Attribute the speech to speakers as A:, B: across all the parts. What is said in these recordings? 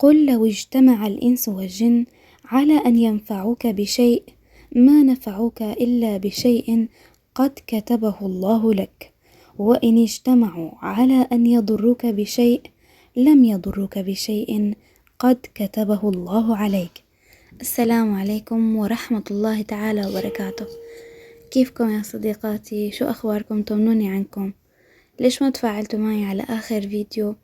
A: قل لو اجتمع الإنس والجن على أن ينفعوك بشيء ما نفعوك إلا بشيء قد كتبه الله لك، وإن اجتمعوا على أن يضروك بشيء لم يضروك بشيء قد كتبه الله عليك. السلام عليكم ورحمة الله تعالى وبركاته. كيفكم يا صديقاتي؟ شو أخباركم؟ طمنوني عنكم. ليش ما تفاعلتوا معي على آخر فيديو؟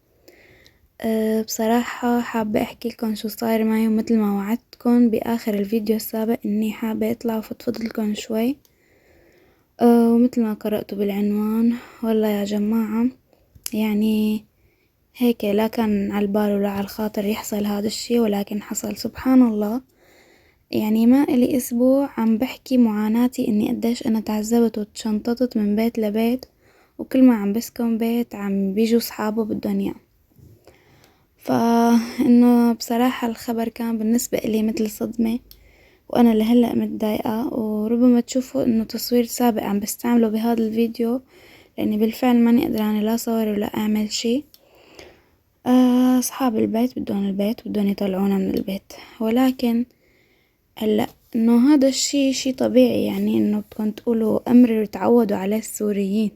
A: بصراحة حابة أحكي لكم شو صاير معي، ومثل ما وعدتكم بآخر الفيديو السابق إني حابة أطلع وفضفض لكم شوي. ومثل ما قرأتوا بالعنوان، والله يا جماعة يعني هيك لا كان على البال ولا على الخاطر يحصل هذا الشي، ولكن حصل سبحان الله. يعني ما إلي أسبوع عم بحكي معاناتي إني قديش أنا تعذبت وتشنططت من بيت لبيت، وكل ما عم بسكن بيت عم بيجوا صحابه بالدنيا. فإنه بصراحة الخبر كان بالنسبة إلي مثل صدمة، وأنا لهلأ متضايقة. وربما تشوفوا إنه تصوير سابق عم بستعمله بهذا الفيديو، لأني بالفعل ماني قدرانة لا صور ولا أعمل شي. أصحاب البيت بدهم يطلعونا من البيت، ولكن هلأ إنه هذا الشي شي طبيعي، يعني إنه بدكم تقولوا أمر تعودوا عليه السوريين.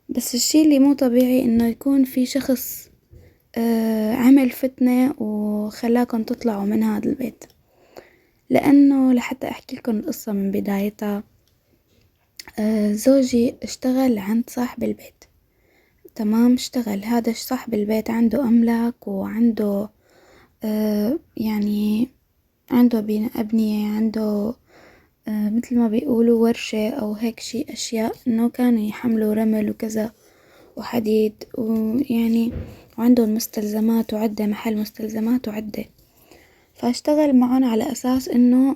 A: بس الشي اللي مو طبيعي إنه يكون في شخص عمل فتنة وخلاكم تطلعوا من هذا البيت. لأنه لحتى أحكي لكم القصة من بدايتها، زوجي اشتغل عند صاحب البيت. تمام، اشتغل هذا صاحب البيت عنده أملاك، وعنده يعني عنده أبنية، عنده مثل ما بيقولوا ورشة أو هيك شي أشياء، إنه كانوا يحملوا رمل وكذا وحديد، ويعني وعندهم مستلزمات وعدة، محل مستلزمات وعدة. فاشتغل معهم على أساس إنه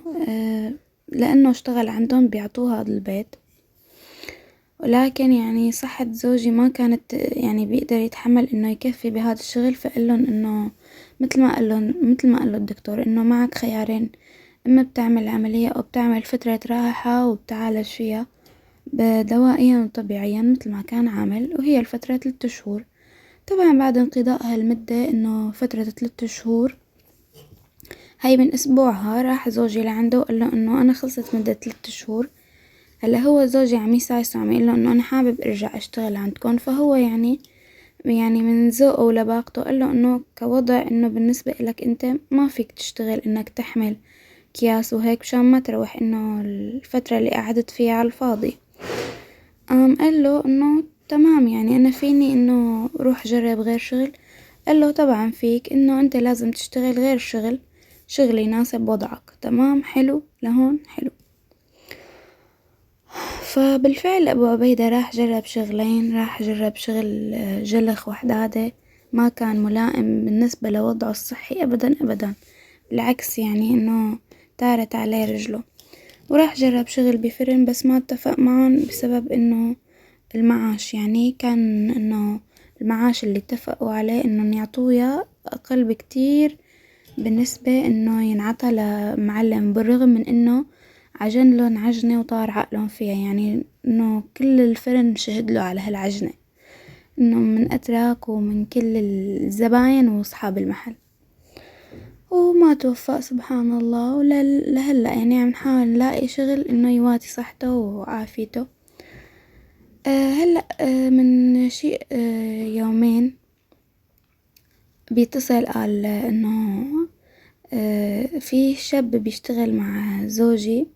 A: لأنه اشتغل عندهم بيعطوه هذا البيت. ولكن يعني صحة زوجي ما كانت يعني بيقدر يتحمل إنه يكفي بهذا الشغل، فقلن إنه مثل ما قال له الدكتور إنه معك خيارين: إما بتعمل عملية أو بتعمل فترة راحة وبتعالج فيها بدوائيا وطبيعيا مثل ما كان عامل، وهي الفترة 3 شهور. طبعا بعد انقضاء هالمدة، إنه فترة 3 شهور هاي من أسبوعها، راح زوجي لعنده وقال له إنه أنا خلصت مدة 3 شهور. هلا هو زوجي عم يسايسه، عم يقول له إنه أنا حابب أرجع أشتغل عندكم. فهو يعني من ذوقه ولباقته قال له إنه كوضع إنه بالنسبة إلك أنت ما فيك تشتغل إنك تحمل أكياس وهيك مشان ما تروح إنه الفترة اللي قعدت فيها على الفاضي. قال له إنه تمام، يعني أنا فيني إنه روح جرب غير شغل. قال له طبعا فيك، إنه أنت لازم تشتغل غير شغل يناسب وضعك. تمام، حلو لهون حلو. فبالفعل أبو عبيدة راح جرب شغلين، راح جرب شغل جلخ وحدادة، ما كان ملائم بالنسبة لوضعه الصحي أبدا أبدا، بالعكس يعني إنه تارت عليه رجله. وراح جرب شغل بفرن، بس ما اتفق معهم بسبب إنه المعاش. يعني كان إنه المعاش اللي اتفقوا عليه إنه يعطوه إياه أقل بكتير بالنسبة إنه ينعطى لمعلم، بالرغم من إنه عجنلن عجنة وطار عقلهم فيها. يعني إنه كل الفرن شهد له على هالعجنة، إنه من أتراك ومن كل الزباين وأصحاب المحل. وما توفق سبحان الله، لهلأ يعني عم نحاول نلاقي شغل إنه يواتي صحته وعافيته. هلأ من شيء يومين بيتصل قال إنه في شاب بيشتغل مع زوجي،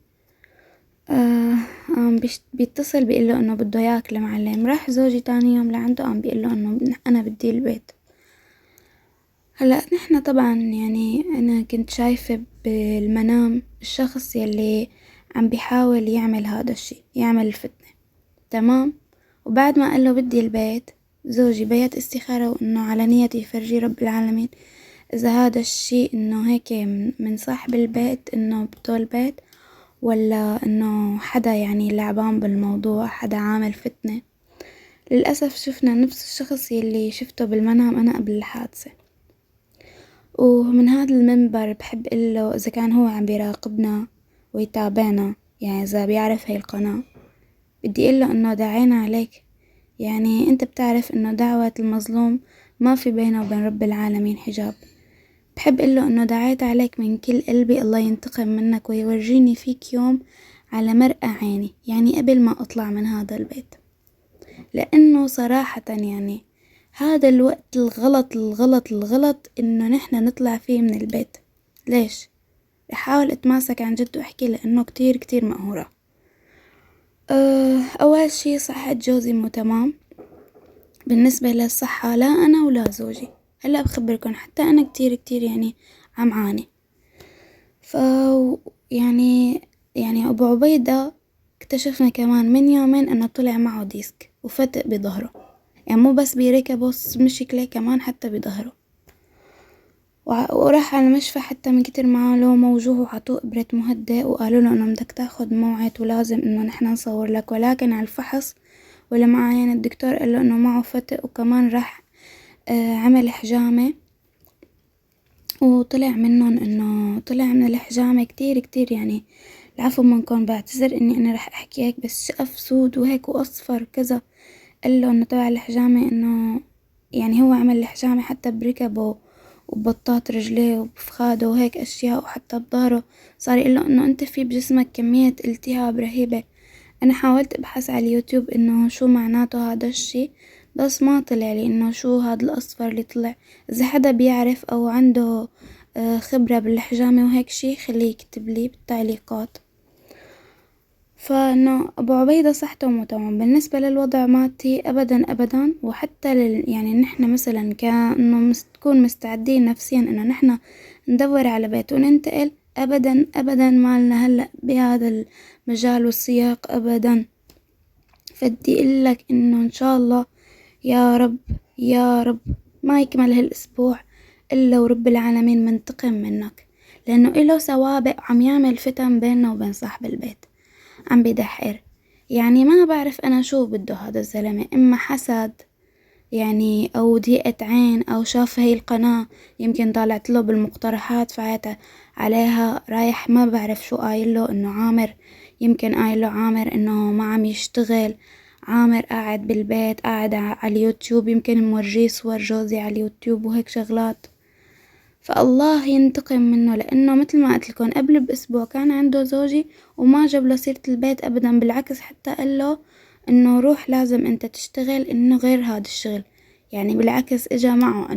A: بيتصل بيقله إنه بده ياكل معلم. راح زوجي تاني يوم لعنده، بيقله إنه أنا بدي البيت. هلأ نحنا طبعا يعني أنا كنت شايفة بالمنام الشخص يلي عم بيحاول يعمل هذا الشي، يعمل الفتنة. تمام، وبعد ما قال له بدي البيت، زوجي بيت استخارة وإنه على نية يفرجي رب العالمين إذا هذا الشي إنه هيك من صاحب البيت إنه بده البيت، ولا إنه حدا يعني لعبان بالموضوع، حدا عامل فتنة. للأسف شفنا نفس الشخص يلي شفته بالمنام أنا قبل الحادثة. ومن هذا المنبر بحب قله إذا كان هو عم بيراقبنا ويتابعنا، يعني إذا بيعرف هاي القناة، بدي قله إنه دعينا عليك. يعني أنت بتعرف إنه دعوة المظلوم ما في بينه وبين رب العالمين حجاب. بحب قله إنه دعيت عليك من كل قلبي، الله ينتقم منك ويورجيني فيك يوم على مرأى عيني، يعني قبل ما أطلع من هذا البيت. لأنه صراحة يعني هذا الوقت الغلط إنه نحن نطلع فيه من البيت. ليش؟ أحاول أتماسك عن جد وأحكي لأنه كتير مقهورة. أول شي صحة جوزي مو تمام. بالنسبة للصحة لا أنا ولا زوجي، هلأ بخبركن حتى أنا كتير يعني عم عاني. يعني أبو عبيدة اكتشفنا كمان من يومين أنه طلع معه ديسك وفتق بظهره، يعني مو بس بركبه مشكلة كمان حتى بظهره، وراح على المشفى حتى من كتر ما له موجوع وعطوه إبرة مهدئ وقالوا له إنه بدك تاخد موعد ولازم إنه نحنا نصور لك. ولكن على الفحص ولما عاين الدكتور قال له إنه معه فتق، وكمان راح عمل حجامة وطلع منهم إنه طلع من الحجامة كتير يعني. العفو منكم، بعتذر إني أنا رح أحكي هيك، بس شقف سود وهيك وأصفر كذا. قال له إنه تبع الحجامة إنه يعني هو عمل الحجامة حتى بركبه وبطاط رجليه وبفخاده وهيك أشياء، وحتى بظهره صار يقله إنه أنت في بجسمك كمية التهاب رهيبة. أنا حاولت أبحث على اليوتيوب إنه شو معناته هذا الشي، بس ما طلع لي إنه شو هذا الأصفر اللي طلع. إذا حدا بيعرف أو عنده خبرة بالحجامة وهيك شي خليه يكتب لي بالتعليقات. فإنه أبو عبيدة صحته مو تمام. بالنسبة للوضع مادي أبدا، وحتى يعني نحنا مثلا كأنه تكون مستعدين نفسيا إنه نحنا ندور على بيت وننتقل، أبدا مالنا هلأ بهذا المجال والسياق أبدا. فدي أقولك إنه إن شاء الله يا رب ما يكمل هالأسبوع إلا ورب العالمين منتقم منك، لأنه إله سوابق عم يعمل فتن بيننا وبين صاحب البيت، عم بدحر. يعني ما بعرف أنا شو بده هذا الزلمة، إما حسد يعني أو ضيقة عين، أو شاف هاي القناة يمكن طالعت له بالمقترحات فعيت عليها رايح ما بعرف شو قايله إنه عامر، يمكن قايله عامر إنه ما عم يشتغل، عامر قاعد بالبيت قاعد على اليوتيوب، يمكن مورجيه صور جوزي على اليوتيوب وهيك شغلات. فالله ينتقم منه، لأنه مثل ما قلت لكم قبل بأسبوع كان عنده زوجي وما جاب له سيرة البيت أبدا، بالعكس حتى قال له إنه روح لازم أنت تشتغل، إنه غير هذا الشغل. يعني بالعكس إجا معه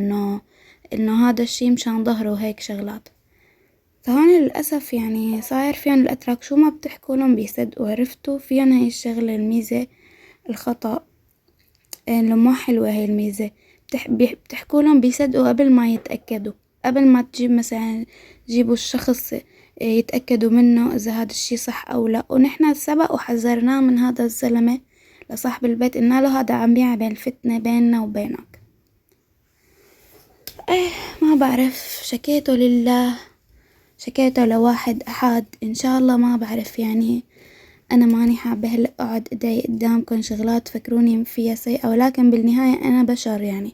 A: إنه هذا الشي مشان ظهره وهيك شغلات. فهون للأسف يعني صاير فيهم الأتراك شو ما بتحكوا لهم بيصدقوا. عرفتوا فيهم هاي الشغلة الميزة الخطأ، إنه ما حلوة هاي الميزة. بتحكوا لهم بيصدقوا قبل ما يتأكدوا، قبل ما تجيب مثلا جيبوا الشخص يتأكدوا منه إذا هذا الشي صح أو لا. ونحنا سبق وحذرناه من هذا الزلمة لصاحب البيت، إنه له هذا عم بيعمل فتنة بيننا وبينك. ما بعرف، شكيته لله، شكيته لواحد أحد إن شاء الله. ما بعرف يعني أنا ماني حابة هلأ أقعد أضايق قدامكم شغلات فكروني فيها سيئة، ولكن بالنهاية أنا بشر، يعني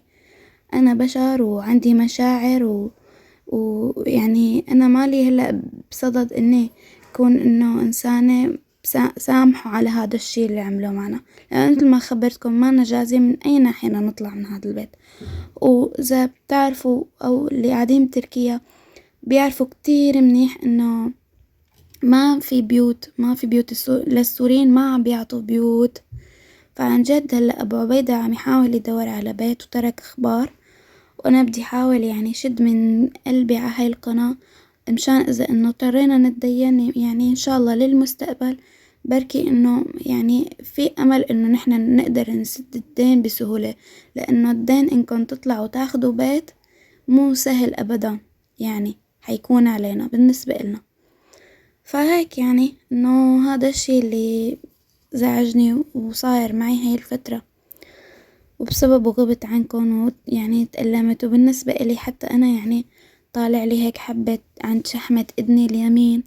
A: أنا بشر وعندي مشاعر ويعني أنا مالي هلأ بصدد إني أكون إنه إنسانة سامحوا على هذا الشي اللي عمله معنا، لأن مثل ما خبرتكم ما نجازي من أي ناحية نطلع من هذا البيت. وإذا بتعرفوا أو اللي قاعدين بتركيا بيعرفوا كتير منيح إنه ما في بيوت للسوريين ما عم بيعطوا بيوت. فعن جد هلأ أبو عبيدة عم يحاول يدور على بيت وترك أخبار، وأنا بدي حاول يعني شد من قلبي على هاي القناة مشان إذا إنه اضطرينا نتدين يعني إن شاء الله للمستقبل بركي إنه يعني في أمل إنه نحنا نقدر نسد الدين بسهولة، لأنه الدين إنكم تطلعوا تاخدوا بيت مو سهل أبدا، يعني حيكون علينا بالنسبة إلنا. فهيك يعني إنه هذا الشي اللي زعجني وصاير معي هاي الفترة، وبسببه غبت عنكم ويعني تألمت. وبالنسبة إلي حتى أنا يعني طالع لي هيك حبة عند شحمة إذني اليمين،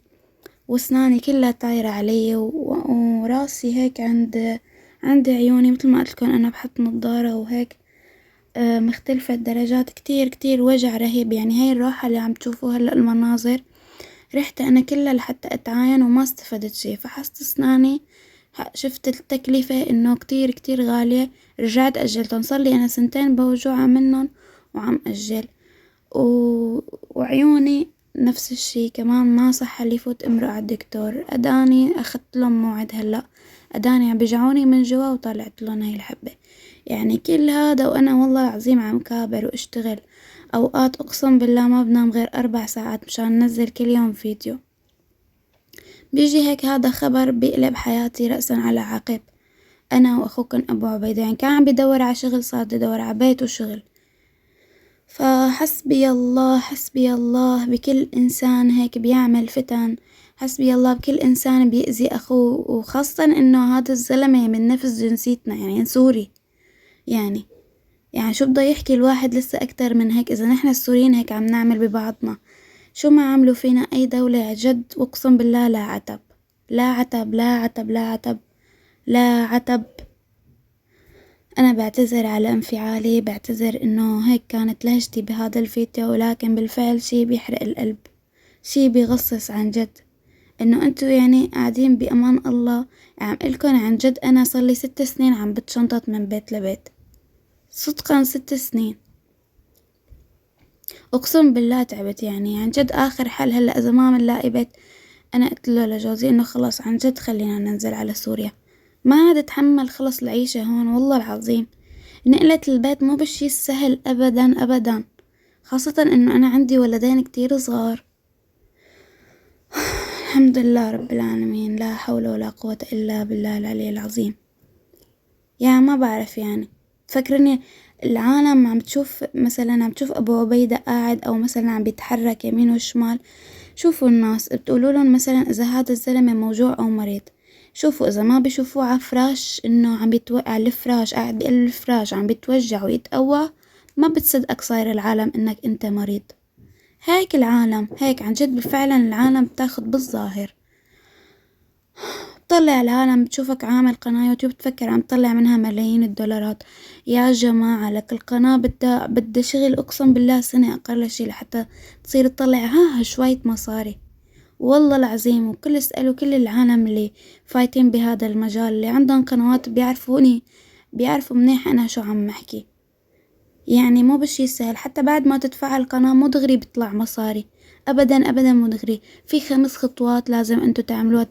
A: وأسناني كلها طايرة علي، وراسي هيك عند عيوني مثل ما قلتلكم أنا بحط نظارة وهيك مختلفة الدرجات، كتير وجع رهيب. يعني هاي الراحة اللي عم تشوفوها هلأ المناظر رحت أنا كلها لحتى أتعاين وما استفدت شي. فحصت أسناني شفت التكلفة إنه كتير غالية، رجعت أجلتهم. صار لي أنا 2 سنين بوجوعة منهم وعم أجل. وعيوني نفس الشي كمان، ما صح لي فوت امرق على الدكتور. اداني اخذت لهم موعد هلا، اداني عم بيجعوني من جوا وطلعت لهم هاي الحبة. يعني كل هذا وانا والله العظيم عم كابر واشتغل. اوقات اقسم بالله ما بنام غير 4 ساعات مشان ننزل كل يوم فيديو. بيجي هيك هذا خبر بيقلب حياتي رأسا على عقب. انا واخوكن ابو عبيدة يعني كان عم بدور على شغل، صار بدور على بيت وشغل. فحسبي الله حسبي الله بكل إنسان هيك بيعمل فتن، حسبي الله بكل إنسان بيأذي أخوه، وخاصة إنه هذا الزلمة من نفس جنسيتنا يعني سوري. يعني شو بده يحكي الواحد لسه أكتر من هيك؟ إذا نحن السوريين هيك عم نعمل ببعضنا، شو ما عملوا فينا أي دولة جد وأقسم بالله لا عتب لا عتب لا عتب لا عتب لا عتب. أنا بعتذر على انفعالي، بعتذر إنه هيك كانت لهجتي بهذا الفيديو، ولكن بالفعل شي بيحرق القلب، شي بيغصص عن جد. إنه أنتو يعني قاعدين بأمان الله. عم قلكن عن جد أنا صار لي 6 سنين عم بتشنطط من بيت لبيت، صدقا 6 سنين. أقسم بالله تعبت يعني عن جد. آخر حل هلأ إذا ما منلاقي بيت، أنا قلت له لجوزي إنه خلاص عن جد خلينا ننزل على سوريا، ما عاد أتحمل خلص العيشة هون والله العظيم. نقلة البيت مو بالشي السهل أبدا أبدا، خاصة إنه أنا عندي ولدين كتير صغار. الحمد لله رب العالمين، لا حول ولا قوة إلا بالله العلي العظيم. يعني ما بعرف، يعني تفكرني العالم عم تشوف مثلا، عم تشوف أبو عبيدة قاعد أو مثلا عم بيتحرك يمين وشمال. شوفوا الناس بتقولوا لهم مثلا إذا هذا الزلمة موجوع أو مريض، شوفوا إذا ما بيشوفوه على فراش إنه عم بيتوقع على الفراش، قاعد بقلب الفراش عم بيتوجع ويتقوى، ما بتصدقك صاير العالم إنك أنت مريض. هيك العالم، هيك عن جد فعلا العالم بتاخد بالظاهر. بتطلع العالم بتشوفك عامل قناة يوتيوب تفكر عم تطلع منها ملايين الدولارات. يا جماعة لك القناة بدها شغل أقسم بالله سنة أقل شي لحتى تصير تطلع شوية مصاري والله العظيم. وكل اسألوا كل العالم اللي فايتين بهذا المجال اللي عندهم قنوات بيعرفوني، بيعرفوا منيح أنا شو عم أحكي. يعني مو بشي سهل، حتى بعد ما تدفع القناة مو دغري بيطلع مصاري أبدا أبدا، مو دغري. في 5 خطوات لازم أنتو تعملوها،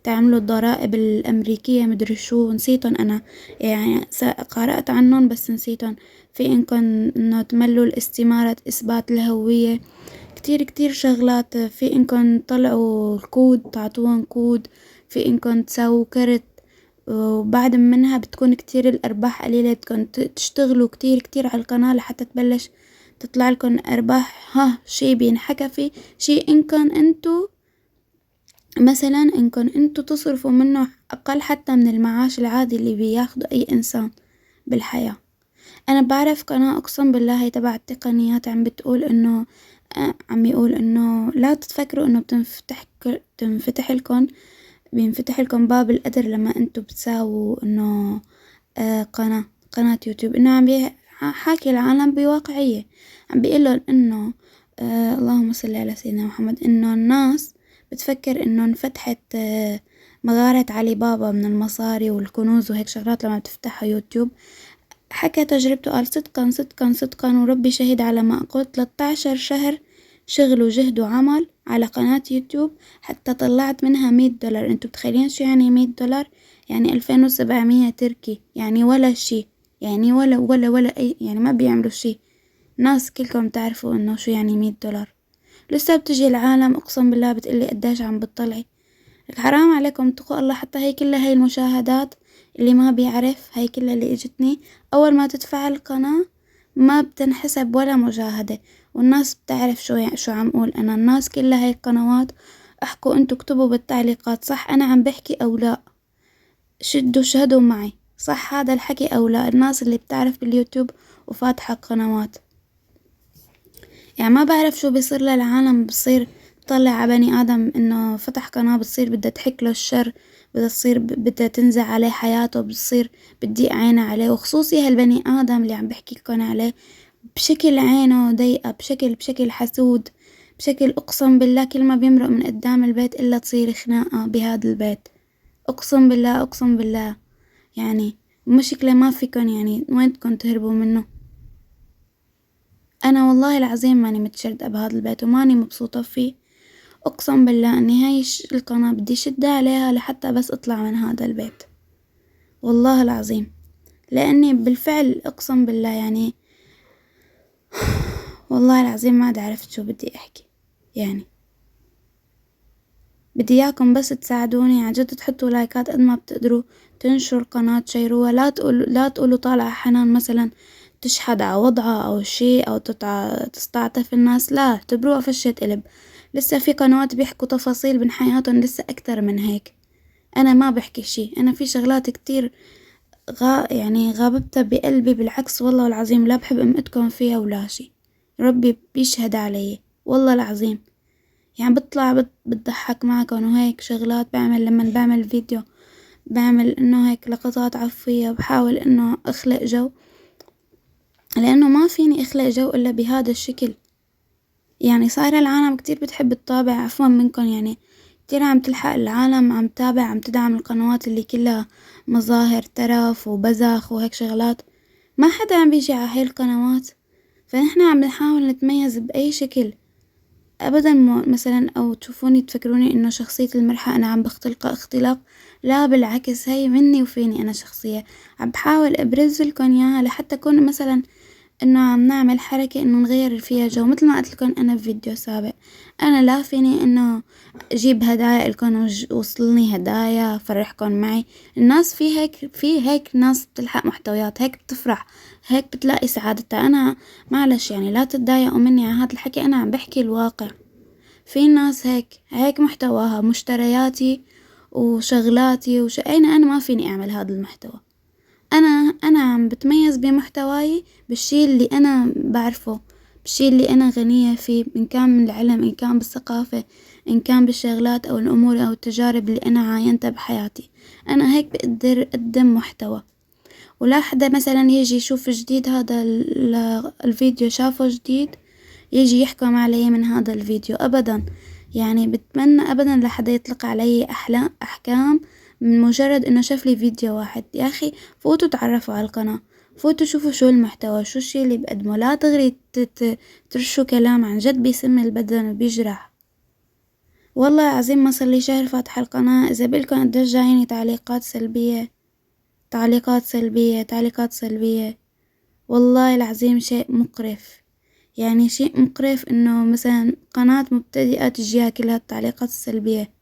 A: تعملوا الضرائب الأمريكية مدري شو نسيتن أنا، يعني قرأت عنهم بس نسيتن. في إنكم إنه تملوا الاستمارة إثبات الهوية، كتير كتير شغلات. في إنكم تطلعوا الكود تعطوهم كود، في إنكم تساووا كرت، وبعد منها بتكون كتير الأرباح قليلة، بدكن تشتغلوا كتير كتير على القناة لحتى تبلش تطلع لكم أرباح. شي بينحكى فيه شي إنكم انتو مثلا إنكم انتو تصرفوا منه أقل حتى من المعاش العادي اللي بياخده أي إنسان بالحياة. أنا بعرف قناة أقسم بالله هي تبع التقنيات عم بتقول إنه عم يقول إنه لا تتفكروا إنه بينفتح لكم باب القدر لما انتو بتساووا انه قناة يوتيوب. انه عم حاكي العالم بواقعية، عم بيقولن انه اللهم صل على سيدنا محمد، انه الناس بتفكر انه انفتحت مغارة علي بابا من المصاري والكنوز وهيك شغلات لما بتفتحها يوتيوب. حكى تجربته قال صدقا صدقا صدقا وربي شهيد على ما أقول، 13 شهر شغل وجهد وعمل على قناة يوتيوب حتى طلعت منها $100. انتو بتخيلين شو يعني $100؟ يعني 2700 تركي، يعني ولا شي، يعني ولا أي، يعني ما بيعملوا شي. ناس كلكم تعرفوا انه شو يعني $100. لسه بتجي العالم أقسم بالله بتقلي قديش عم بتطلعي. حرام عليكم اتقوا الله. حتى هي كلها هي المشاهدات اللي ما بيعرف، هي كلها اللي اجتني اول ما تدفع القناة ما بتنحسب ولا مشاهدة. والناس بتعرف شو عم اقول انا. الناس كلها هي القنوات احكوا انتوا، اكتبوا بالتعليقات صح انا عم بحكي او لا، شهدوا معي صح هذا الحكي او لا. الناس اللي بتعرف باليوتيوب وفاتحة قنوات، يعني ما بعرف شو بيصير للعالم. بصير طلع على بني آدم إنه فتح قناة بتصير بدها تحك له الشر، بدها تنزع عليه حياته، بتصير بتضيق عينه عليه. وخصوصي هالبني آدم اللي عم بحكي لكم عليه بشكل عينه ضيقة، بشكل حسود، بشكل أقسم بالله كل ما بيمرق من قدام البيت إلا تصير خناقة بهذا البيت. أقسم بالله أقسم بالله. يعني مشكلة ما فيكن، يعني وين بدكن تهربوا منه؟ أنا والله العظيم ماني متشردة بهذا البيت وماني مبسوطة فيه. أقسم بالله إني هاي القناة بدي شدها عليها لحتى بس أطلع من هذا البيت، والله العظيم. لأني بالفعل أقسم بالله يعني والله العظيم ما عرفت شو بدي أحكي. يعني بدي إياكم بس تساعدوني عن جد، تحطوا لايكات قد ما بتقدروا، تنشروا القناة، تشيروها، لا تقولوا طالعة حنان مثلا تشحد على وضعها أو شي أو تستعطف الناس، لا، اعتبروها فشة قلب. لسه في قنوات بيحكوا تفاصيل من حياتهم لسه أكتر من هيك. أنا ما بحكي شي، أنا في شغلات كتير يعني غابتها بقلبي، بالعكس والله العظيم لا بحب أمقتكم فيها ولا شي، ربي بيشهد علي والله العظيم. يعني بطلع بتضحك معكم وهيك شغلات بعمل، لما بعمل فيديو بعمل انه هيك لقطات عفوية، بحاول انه اخلق جو، لانه ما فيني اخلق جو الا بهذا الشكل. يعني صايرة العالم كتير بتحب تتابع، عفوا منكم يعني كتير عم تلحق العالم، عم تابع، عم تدعم القنوات اللي كلها مظاهر ترف وبذخ وهيك شغلات، ما حدا عم بيجي على هاي القنوات. فنحن عم نحاول نتميز بأي شكل، ابدا مثلا او تشوفوني تفكروني انه شخصية المرحة انا عم بختلقها اختلاق، لا بالعكس، هي مني وفيني انا شخصية عم بحاول ابرز لكم اياها لحتى اكون مثلا انه عم نعمل حركة انه نغير فيها جو. مثل ما قلت لكم انا في فيديو سابق، انا لا فيني انه اجيب هدايا لكم وصلني هدايا فرحكم معي. الناس في هيك ناس بتلحق محتويات هيك بتفرح، هيك بتلاقي سعادتها. انا معلش يعني لا تتضايقوا مني على هذا الحكي، انا عم بحكي الواقع. في ناس هيك محتواها مشترياتي وشغلاتي أنا ما فيني أعمل هذا المحتوى. أنا عم بتميز بمحتواي، بالشي اللي أنا بعرفه، بالشي اللي أنا غنية فيه، إن كان من العلم، إن كان بالثقافة، إن كان بالشغلات أو الأمور أو التجارب اللي أنا عاينتها بحياتي. أنا هيك بقدر أقدم محتوى، ولا حدا مثلا يجي يشوف جديد هذا الفيديو شافه جديد يجي يحكم علي من هذا الفيديو أبدا. يعني بتمنى أبدا لحدا يطلق علي أحكام من مجرد إنه شاف لي فيديو واحد. يا أخي فوتوا تعرفوا على القناة، فوتوا شوفوا شو المحتوى، شو الشي اللي بقدمه، لا تغري ترشوا كلام عن جد بيسم البدن وبيجرح. والله العظيم ما صار لي شهر فاتحة القناة، إذا بقولكن قديش جايني تعليقات سلبية، تعليقات سلبية، تعليقات سلبية. والله العظيم شيء مقرف، يعني شيء مقرف إنه مثلا قناة مبتدئة تجيها كل هالتعليقات السلبية.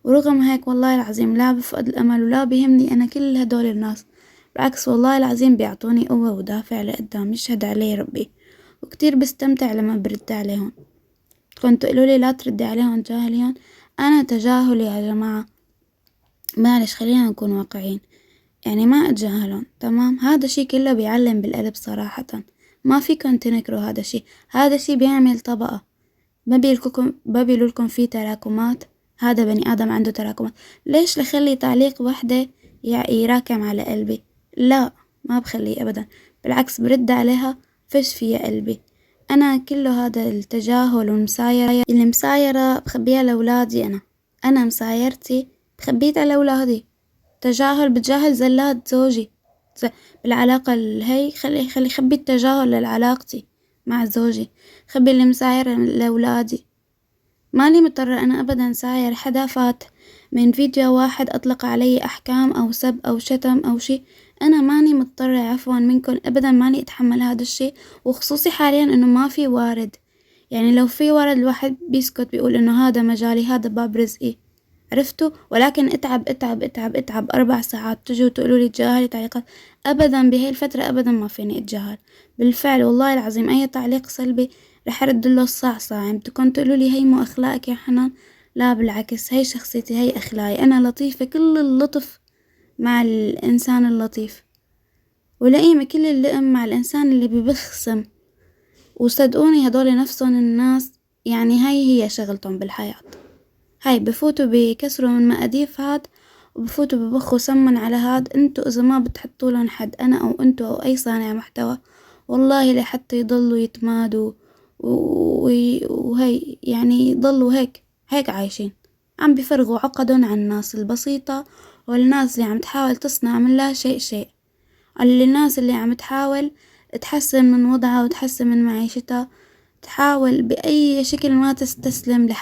A: ورغم هيك والله العظيم لا بفقد الأمل ولا بيهمني أنا كل هدول الناس، بالعكس والله العظيم بيعطوني قوة ودافع لقدام، يشهد علي ربي. وكتير بستمتع لما برد عليهم. كنتوا تقولولي لا تردي عليهم جاهلين، أنا تجاهلي يا جماعة، معلش خلينا نكون واقعين، يعني ما أتجاهلهم تمام. هذا الشي كله بيعلم بالقلب صراحة، ما فيكن تنكروا هذا الشي. هذا الشي بيعمل طبقة، ما بيقولولكم فيه تراكمات، هذا بني آدم عنده تراكمات. ليش لخلي تعليق وحدة يراكم على قلبي؟ لا، ما بخليه أبدا، بالعكس برد عليها فش فيا قلبي. أنا كله هذا التجاهل والمسايرة اللي مسايرة بخبيها لأولادي، أنا مسايرتي بخبيتها لأولادي. تجاهل بتجاهل زلات زوجي بالعلاقة هي، خلي خبي التجاهل لعلاقتي مع زوجي، خبي اللي مساير لأولادي. مالي مضطرة أنا أبدا ساير حدا فات من فيديو واحد أطلق علي أحكام أو سب أو شتم أو شي، أنا ماني مضطرة عفوا منكم أبدا، ماني أتحمل هذا الشي. وخصوصي حاليا إنه ما في وارد، يعني لو في وارد الواحد بيسكت بيقول إنه هذا مجالي، هذا باب رزقي، عرفتوا. ولكن اتعب 4 ساعات تجوا تقولوا لي تجاهلي تعليقات، ابدا بهي الفترة ابدا ما فيني اتجاهل. بالفعل والله العظيم اي تعليق سلبي رح ارد له الصعصع. بدكم تقولوا لي هي مو اخلاقك يا حنان، لا بالعكس، هي شخصيتي، هي اخلاقي، انا لطيفة كل اللطف مع الانسان اللطيف، ولئيمة كل اللئم مع الانسان اللي ببخسم. وصدقوني هدول نفسهم الناس يعني هي شغلتهم بالحياة، هاي بفوتوا بكسروا من مقاديف هاد، وبفوتوا ببخوا سمن على هاد. انتوا اذا ما بتحطوا لهم حد، انا او انتوا او اي صانع محتوى، والله لحتى يضلوا يتمادوا وهي يعني يضلوا هيك عايشين، عم بيفرغوا عقدهم عن الناس البسيطة والناس اللي عم تحاول تصنع من لا شيء، الناس اللي عم تحاول تحسن من وضعها وتحسن من معيشتها، تحاول بأي شكل ما تستسلم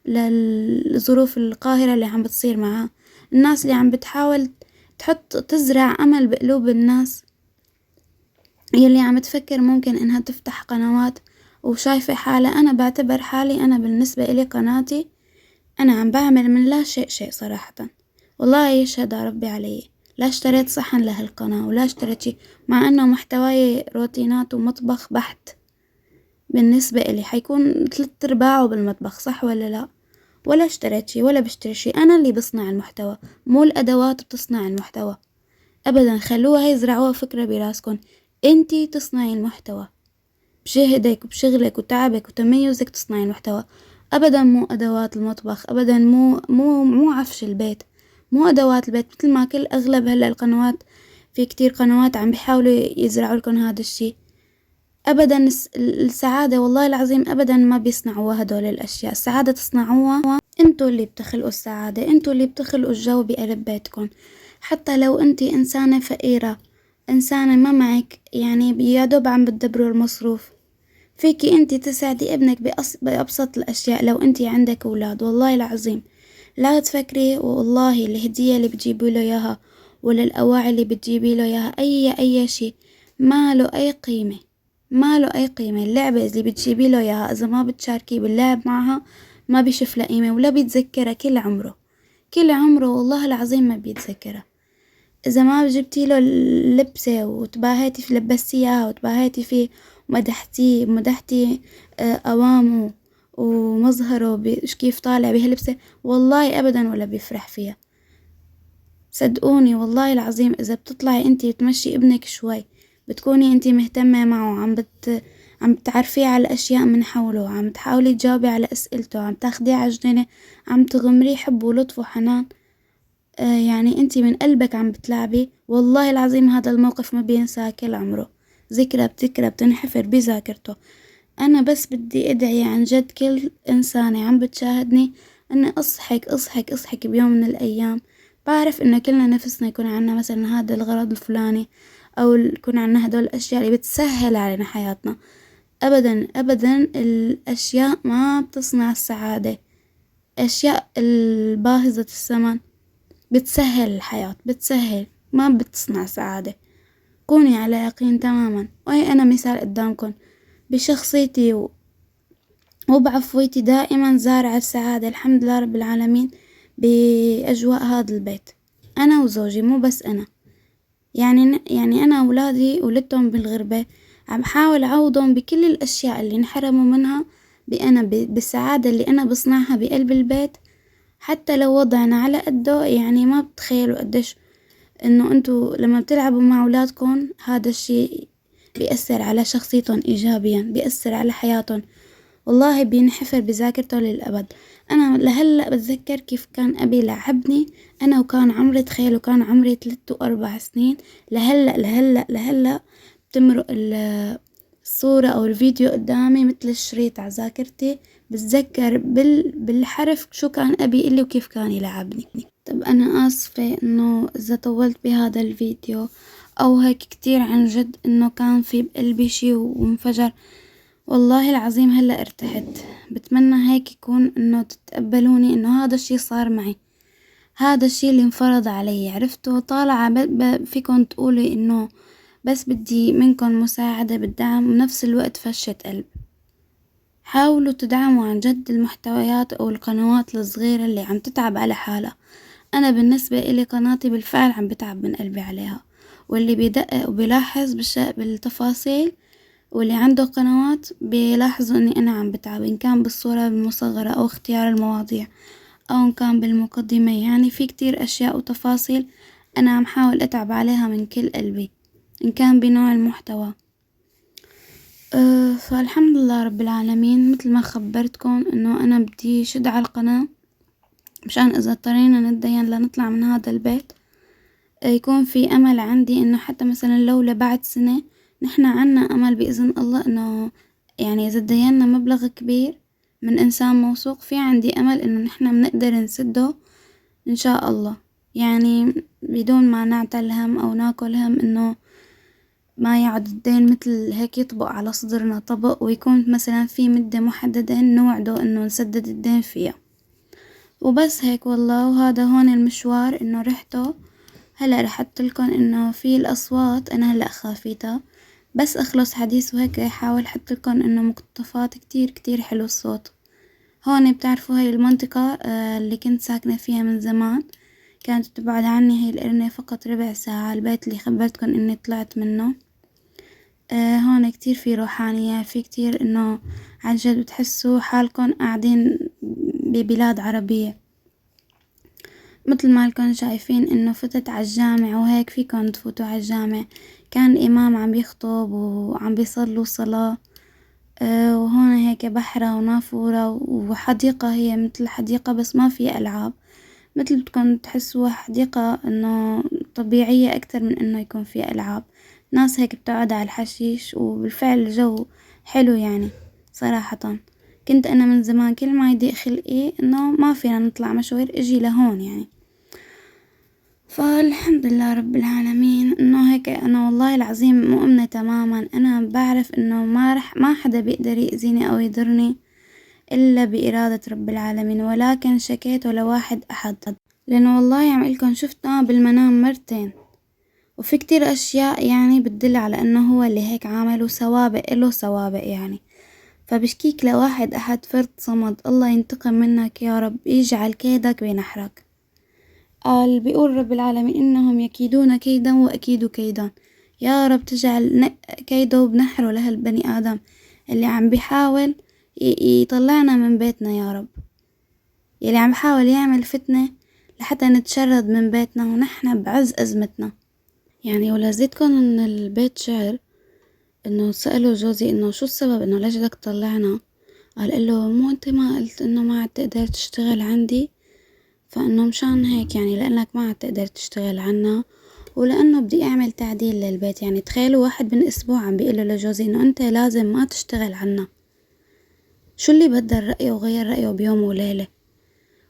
A: للظروف القاهرة اللي عم بتصير معها. الناس اللي عم بتحاول تزرع أمل بقلوب الناس يلي عم تفكر ممكن إنها تفتح قنوات وشايفة حالة. أنا بعتبر حالي، أنا بالنسبة إلي قناتي أنا عم بعمل من لا شيء صراحة، والله يشهد ربي علي. لا اشتريت صحن لهالقناة ولا اشتريت شي، مع أنه محتواي روتينات ومطبخ بحت بالنسبة إلي، حيكون 3/4 بالمطبخ، صح ولا لا؟ ولا اشتريت شي ولا بشتري شي، أنا اللي بصنع المحتوى، مو الأدوات بتصنع المحتوى أبدا. خلوها يزرعوها فكرة براسكن، انتي تصنعي المحتوى بجهدك وبشغلك وتعبك وتميزك، تصنعي المحتوى أبدا، مو أدوات المطبخ أبدا، مو عفش البيت، مو أدوات البيت. مثل ما كل أغلب هلا القنوات، في كتير قنوات عم بيحاولوا يزرعوا لكم هذا الشي. أبدا السعادة والله العظيم أبدا ما بيصنعوها هدول الأشياء، السعادة تصنعوها انتوا اللي بتخلقوا السعادة، انتوا اللي بتخلقوا الجو بقلب بيتكم. حتى لو انتي إنسانة فقيرة، إنسانة ما معك يعني يا دوب عم بتدبروا المصروف، فيكي انتي تساعدي ابنك بأبسط الأشياء. لو انتي عندك أولاد والله العظيم لا تفكري، والله الهدية اللي بتجيبي له إياها ولا الأواعي اللي بتجيبي له إياها، أي شي ما له أي قيمة، ما له أي قيمة. اللعبة اللي بتجيبي له إياها إذا ما بتشاركي باللعب معها ما بيشوف لها قيمة ولا بيتذكرها كل عمره، كل عمره والله العظيم ما بيتذكرها. إذا ما جبتي له اللبسة وتباهيتي في لبستيها وتباهيتي فيه ومدحتيه ومدحتي أوامه ومظهره كيف طالع بهاللبسة، والله أبدا ولا بيفرح فيها. صدقوني والله العظيم إذا بتطلعي أنتي تمشي ابنك شوي، بتكوني أنتي مهتمة معه، عم بتعرفيه على الأشياء من حوله، عم تحاولي تجاوبي على أسئلته، عم تاخديه على جنينة، عم تغمريه حب ولطف وحنان، يعني انتي من قلبك عم بتلعبي، والله العظيم هذا الموقف ما بينساه كل عمره، ذكرى بتكرى بتنحفر بذاكرته. أنا بس بدي أدعي عن جد كل إنسانة عم بتشاهدني أني أصحك بيوم من الأيام. بعرف إنه كلنا نفسنا يكون عنا مثلا هذا الغرض الفلاني، أو يكون عنا هدول الأشياء اللي بتسهل علينا حياتنا. أبدا الأشياء ما بتصنع السعادة، أشياء الباهظة الثمن بتسهل الحياة، بتسهل ما بتصنع سعادة. كوني على يقين تماما. وهي أنا مثال قدامكم بشخصيتي وبعفويتي دائما زارع السعادة، الحمد لله رب العالمين، بأجواء هذا البيت. أنا وزوجي، مو بس أنا، يعني أنا أولادي ولدتهم بالغربة، عم حاول أعوضهم بكل الأشياء اللي انحرموا منها بالسعادة اللي أنا بصنعها بقلب البيت. حتى لو وضعنا على قده، يعني ما بتخيلوا قديش إنه أنتوا لما بتلعبوا مع أولادكم هذا الشيء بيأثر على شخصيتهم إيجابيا، بيأثر على حياتهم، والله بينحفر بذاكرته للأبد. أنا لهلأ بتذكر كيف كان أبي لعبني أنا وكان عمري، تخيلوا كان عمري 3 و4 سنين. لهلأ بتمرق الصورة أو الفيديو قدامي مثل الشريط على ذاكرتي، بتذكر بالحرف شو كان أبي يقلي وكيف كان يلعبني. طب أنا آسفة إنه إذا طولت بهذا الفيديو أو هيك كتير، عن جد إنه كان في بقلبي شي وانفجر، والله العظيم هلأ ارتحت. بتمنى هيك يكون إنه تتقبلوني إنه هذا الشي صار معي، هذا الشي اللي انفرض علي، عرفتوا. طالعة فيكن تقولي إنه بس بدي منكم مساعدة بالدعم ونفس الوقت فشة قلب. حاولوا تدعموا عن جد المحتويات أو القنوات الصغيرة اللي عم تتعب على حالها. أنا بالنسبة إلي قناتي بالفعل عم بتعب من قلبي عليها، واللي بيدقق وبيلاحظ بالتفاصيل واللي عنده قنوات بيلاحظوا إني أنا عم بتعب، إن كان بالصورة المصغرة أو اختيار المواضيع أو إن كان بالمقدمة. يعني في كتير أشياء وتفاصيل أنا عم حاول أتعب عليها من كل قلبي، إن كان بنوع المحتوى. فالحمد لله رب العالمين، مثل ما خبرتكم إنه أنا بدي شد على القناة مشان إذا اضطرينا نتدين لنطلع من هذا البيت، يكون في أمل عندي إنه حتى مثلا لو لبعد سنة نحنا عنا أمل بإذن الله إنه يعني إذا تدينا مبلغ كبير من إنسان موثوق، في عندي أمل إنه نحنا بنقدر نسده إن شاء الله، يعني بدون ما نعتل هم أو ناكل هم إنه ما يقعد الدين مثل هيك يطبق على صدرنا طبق، ويكون مثلا في مدة محددة نوعده انه نسدد الدين فيها. وبس هيك والله. وهذا هون المشوار انه رحته. هلا رح احطلكن انه في الاصوات انا هلا خافيتها، بس اخلص حديث وهيك حاول احطلكن انه مقتطفات كتير كتير حلو الصوت. هون بتعرفوا هاي المنطقة اللي كنت ساكنة فيها من زمان، كانت تبعد عني هاي القرنة فقط ربع ساعة. البيت اللي خبرتكن اني طلعت منه هون كتير في روحانية، في كتير انه عن جد بتحسوا حالكن قاعدين ببلاد عربية. مثل ما لكم شايفين انه فتت على الجامع وهيك فيكن تفوتوا على الجامع. كان الامام عم بيخطب وعم بيصلوا صلاة. وهون هيك بحرة ونافورة وحديقة، هي مثل حديقة بس ما في ألعاب، مثل بتكون تحسوا حديقة انه طبيعية اكتر من انه يكون فيها ألعاب. ناس هيك بتقعد على الحشيش، وبالفعل الجو حلو يعني صراحة. كنت انا من زمان كل ما يضيق خلقي انه ما فينا نطلع مشوار اجي لهون يعني. فالحمد لله رب العالمين انه هيك. انا والله العظيم مؤمنة تماما، انا بعرف انه ما حدا بيقدر يأذيني او يضرني الا بإرادة رب العالمين، ولكن شكيت لواحد احد، لانه والله عم لكم شفتها بالمنام مرتين، وفي كتير اشياء يعني بتدل على انه هو اللي هيك عامل، وسوابق له سوابق يعني. فبشكيك لواحد احد فرد صمد، الله ينتقم منك يا رب، يجعل كيدك بنحرك. قال بيقول رب العالمين إنهم يكيدون كيدا وأكيد كيدا. يا رب تجعل كيده بنحره لهالبني آدم اللي عم بيحاول يطلعنا من بيتنا يا رب، اللي عم بيحاول يعمل فتنة لحتى نتشرد من بيتنا ونحن بعز أزمتنا يعني. ولازيتكم إن البيت شعر إنه سألوا جوزي إنه شو السبب إنه ليش بدك تطلعنا، قال له مو أنت ما قلت إنه ما عاد تقدر تشتغل عندي، فإنه مشان هيك يعني لأنك ما عاد تقدر تشتغل عنا، ولأنه بدي أعمل تعديل للبيت. يعني تخيلوا واحد من أسبوع عم بيقوله لجوزي إنه أنت لازم ما تشتغل عنا. شو اللي بدل رأيه وغير رأيه بيوم وليلة؟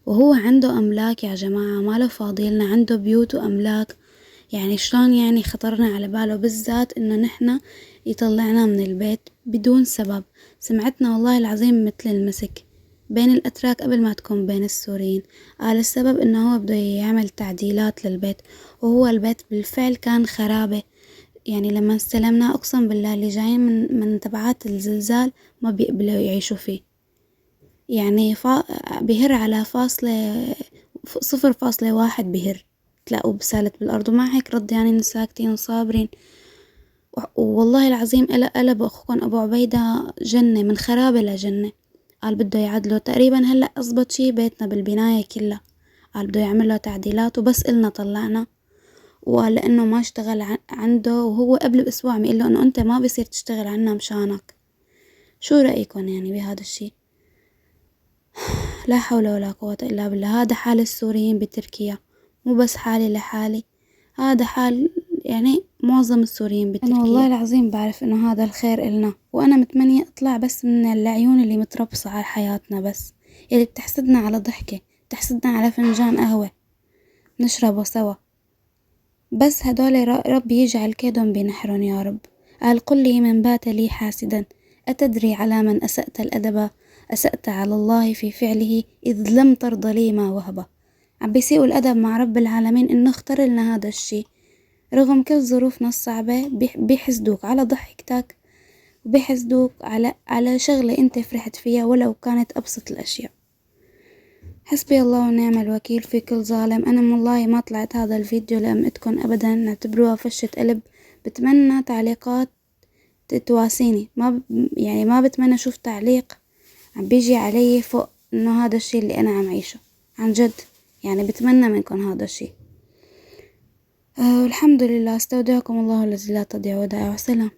A: وهو عنده أملاك يا جماعة، ماله فاضيلنا، عنده بيوت وأملاك. يعني شلون يعني خطرنا على باله بالذات إنه نحنا يطلعنا من البيت بدون سبب؟ سمعتنا والله العظيم مثل المسك بين الأتراك قبل ما تكون بين السوريين. قال السبب إنه هو بده يعمل تعديلات للبيت، وهو البيت بالفعل كان خرابة. يعني لما استلمناه أقسم بالله اللي جايين من تبعات الزلزال ما بيقبلوا يعيشوا فيه. يعني بيهر على فاصلة 0.1 بيهر تلاقوه بسالت بالأرض، ومع هيك رد يعني ساكتين وصابرين. والله العظيم قلب أخوكم أبو عبيدة جنة، من خرابة لجنة. قال بده يعدله تقريبا هلأ أزبط شي بيتنا بالبناية كلها، قال بده يعمل له تعديلات وبس إلنا طلعنا. وقال لأنه ما اشتغل عنده، وهو قبل بأسبوع عم يقول له إنه أنت ما بصير تشتغل عنا مشانك. شو رأيكم يعني بهذا الشي؟ لا حول ولا قوة إلا بالله. هذا حال السوريين بتركيا، مو بس حالي لحالي، هذا حال يعني معظم السوريين بتركيا. أنا والله العظيم بعرف إنه هذا الخير إلنا، وأنا متمنية أطلع بس من العيون اللي متربصة على حياتنا، بس اللي بتحسدنا على ضحكة، بتحسدنا على فنجان قهوة نشربه سوا. بس هدول رب يجعل كيدهم بنحرهم يا رب. قال قل لي من بات لي حاسدا أتدري على من أسأت الأدب؟ أسأت على الله في فعله إذ لم ترضى لي ما وهبه. عم بيسيئوا الأدب مع رب العالمين إنه اختار لنا هذا الشي رغم كل ظروفنا الصعبة. بيحسدوك على ضحكتك، وبيحسدوك على شغلة انت فرحت فيها ولو كانت أبسط الأشياء. حسبي الله ونعم الوكيل في كل ظالم. أنا والله ما طلعت هذا الفيديو لأمتكن أبدا، نعتبروها فشة قلب. بتمنى تعليقات تواسيني، يعني ما بتمنى أشوف تعليق عم بيجي علي فوق إنه هذا الشي اللي أنا عم عيشه عن جد. يعني بتمنى منكم هذا الشي. والحمد لله. استودعكم الله الذي لا تضيع ودائعه. سلام.